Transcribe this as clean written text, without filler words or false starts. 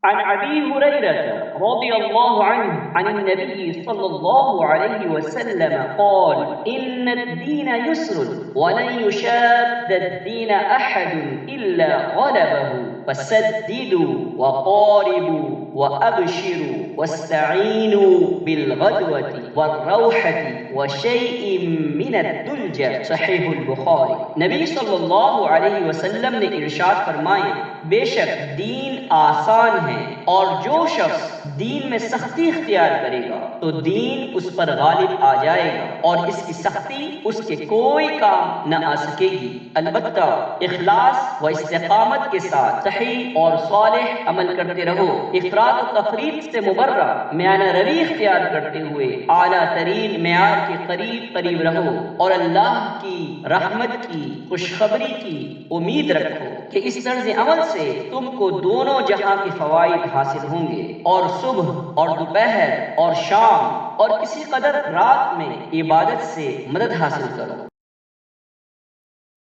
عن أبي هريرة رضي الله عنه عن النبي صلى الله عليه وسلم قال: إن الدين يسر ولن يشاد الدين أحد إلا غلبه فسددوا وقاربوا وأبشروا واستعينوا بالغدوة والروحة وشيء من الدلجة صحیح البخاری۔ نبی صلی اللہ علیہ وسلم نے ارشاد فرمایا، بے شک دین آسان ہے، اور جو شخص دین میں سختی اختیار کرے گا تو دین اس پر غالب آ جائے گا اور اس کی سختی اس کے کوئی کام نہ آ سکے گی، البتہ اخلاص و استقامت کے ساتھ صحیح اور صالح عمل کرتے رہو، افراط و تفریط سے مبرہ میانہ روی اختیار کرتے ہوئے اعلیٰ ترین معیار کے قریب رہو، اور اللہ کی رحمت کی خوشخبری کی امید رکھو کہ اس طرز عمل سے تم کو دونوں جہاں کے فوائد حاصل ہوں گے، اور صبح اور دوپہر اور شام اور کسی قدر رات میں عبادت سے مدد حاصل کرو۔